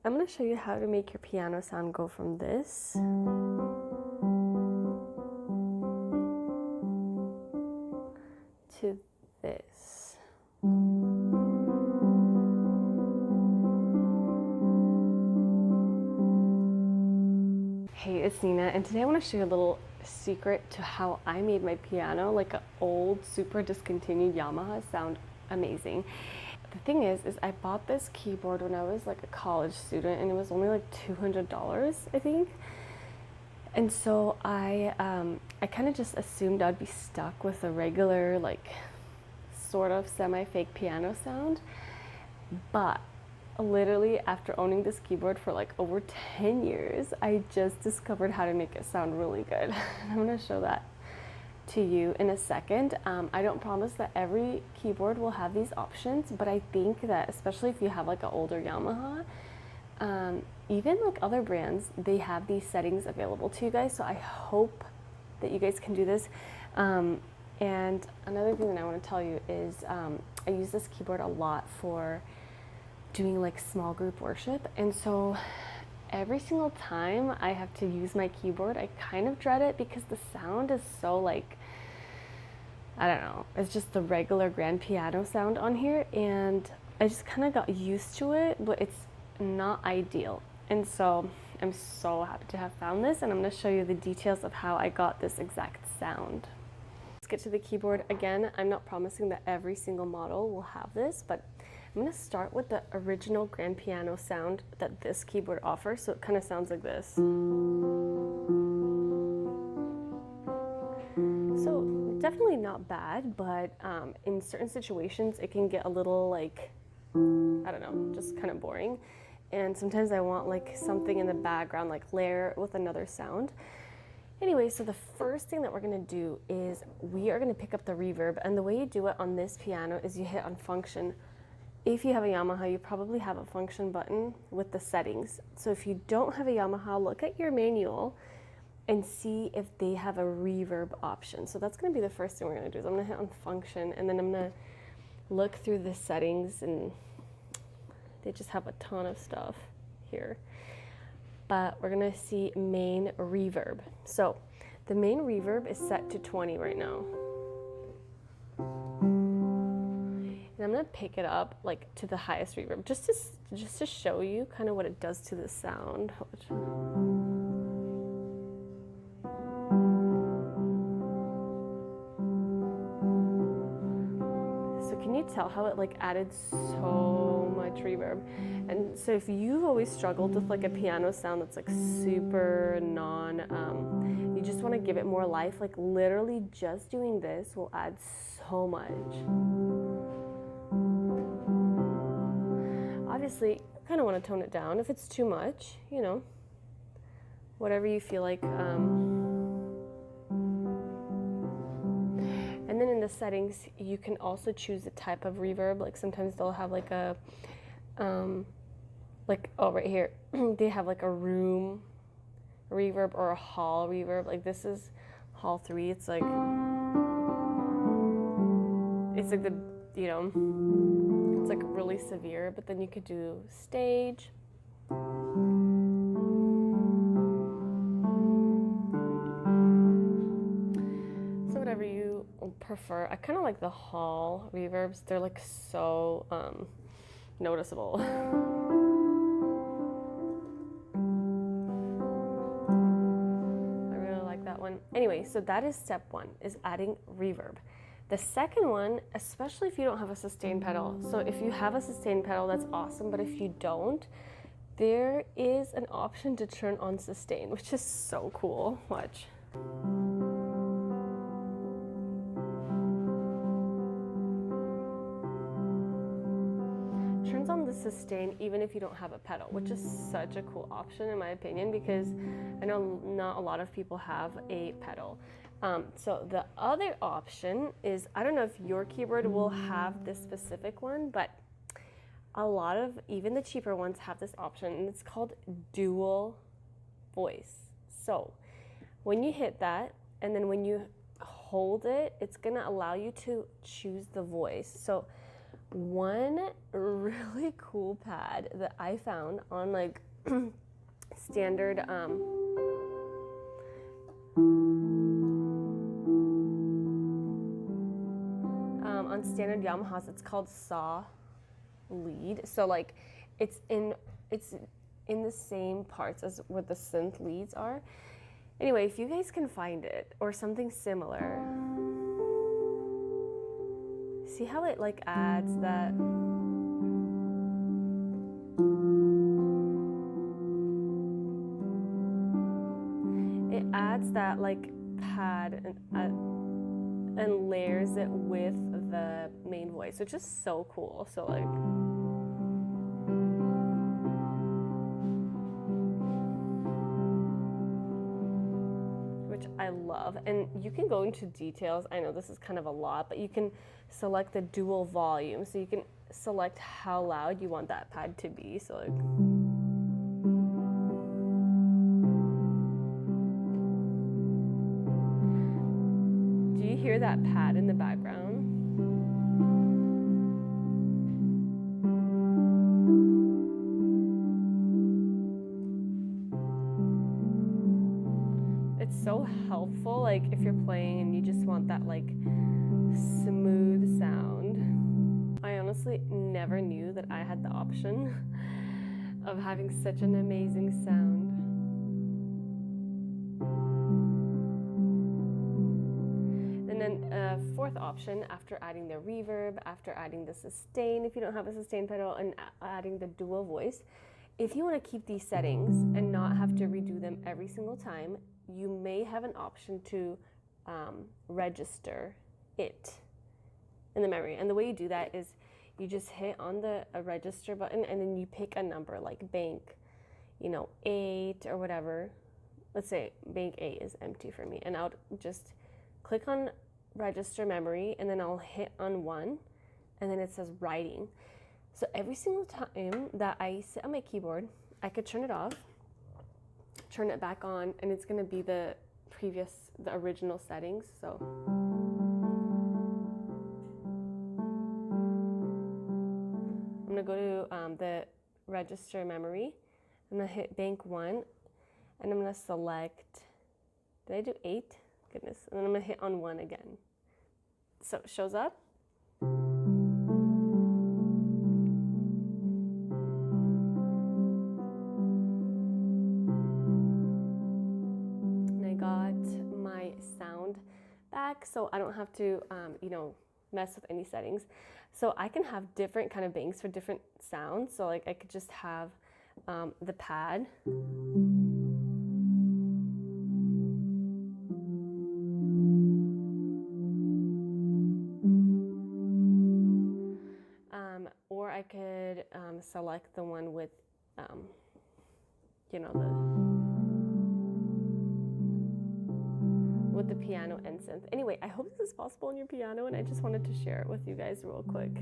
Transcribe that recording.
I'm going to show you how to make your piano sound go from this to this. Hey, it's Nina, and today I want to show you a little secret to how I made my piano, like an old, super discontinued Yamaha, sound amazing. The thing is I bought this keyboard when I was like a college student, and it was only like $200, I think. And so I kind of just assumed I'd be stuck with a regular, like, sort of semi-fake piano sound. But literally after owning this keyboard for like over 10 years, I just discovered how to make it sound really good. I'm going to show that to you in a second. I don't promise that every keyboard will have these options, but I think that especially if you have like an older Yamaha, even like other brands, they have these settings available to you guys. So I hope that you guys can do this. And another thing that I want to tell you is I use this keyboard a lot for doing like small group worship, and so every single time I have to use my keyboard, I kind of dread it because the sound is so like, I don't know, it's just the regular grand piano sound on here, and I just kind of got used to it, but it's not ideal. And so I'm so happy to have found this, and I'm going to show you the details of how I got this exact sound. Let's get to the keyboard. Again, I'm not promising that every single model will have this, but I'm going to start with the original grand piano sound that this keyboard offers. So it kind of sounds like this. So definitely not bad, but in certain situations it can get a little like, I don't know, just kind of boring. And sometimes I want like something in the background, like layer with another sound. Anyway, so the first thing that we're going to do is we are going to pick up the reverb. And the way you do it on this piano is you hit on function. If you have a Yamaha, you probably have a function button with the settings. So if you don't have a Yamaha, look at your manual and see if they have a reverb option. So that's going to be the first thing we're going to do. Is I'm going to hit on function, and then I'm going to look through the settings, and they just have a ton of stuff here. But we're going to see main reverb. So the main reverb is set to 20 right now. And I'm going to pick it up like to the highest reverb just to show you kind of what it does to the sound. So can you tell how it like added so much reverb? And so if you've always struggled with like a piano sound that's like super you just want to give it more life, like literally just doing this will add so much. Obviously, I kind of want to tone it down if it's too much, you know, whatever you feel like. And then in the settings, you can also choose the type of reverb. Like sometimes they'll have like a, like, oh, right here, they have like a room reverb or a hall reverb. Like this is hall 3. It's like the, you know, it's like really severe, but then you could do stage. So whatever you prefer. I kind of like the hall reverbs. They're like so noticeable. I really like that one. Anyway, so that is step 1, is adding reverb. The second one, especially if you don't have a sustain pedal, so if you have a sustain pedal, that's awesome, but if you don't, there is an option to turn on sustain, which is so cool. Watch. Turns on the sustain even if you don't have a pedal, which is such a cool option in my opinion, because I know not a lot of people have a pedal. So the other option is, I don't know if your keyboard will have this specific one, but a lot of, even the cheaper ones have this option, and it's called dual voice. So when you hit that, and then when you hold it, it's gonna allow you to choose the voice. So One really cool pad that I found on like standard on standard Yamahas, it's called saw lead. So like it's in the same parts as what the synth leads are. Anyway, if you guys can find it or something similar, see how it like adds that. It adds that like pad and layers it with the main voice, which is so cool. So like, which I love. And you can go into details. I know this is kind of a lot, but you can select the dual volume. So you can select how loud you want that pad to be. So like, do you hear that pad in the background? It's so helpful, like if you're playing and you just want that like smooth sound. I honestly never knew that I had the option of having such an amazing sound. And then fourth option, after adding the reverb, after adding the sustain, if you don't have a sustain pedal, and adding the dual voice, if you want to keep these settings and not have to redo them every single time, you may have an option to register it in the memory. And the way you do that is you just hit on the register button and then you pick a number like bank, 8 or whatever. Let's say bank 8 is empty for me. And I'll just click on register memory and then I'll hit on 1 and then it says writing. So every single time that I sit on my keyboard, I could turn it off, turn it back on, and it's gonna be the original settings. So I'm gonna go to the register memory. I'm gonna hit bank 1, and I'm gonna select, did I do 8? Goodness, and then I'm gonna hit on 1 again. So it shows up. Sound back, so I don't have to mess with any settings. So I can have different kind of banks for different sounds. So like I could just have the pad, or I could select the one with the piano and synth. Anyway, I hope this is possible on your piano, and I just wanted to share it with you guys real quick.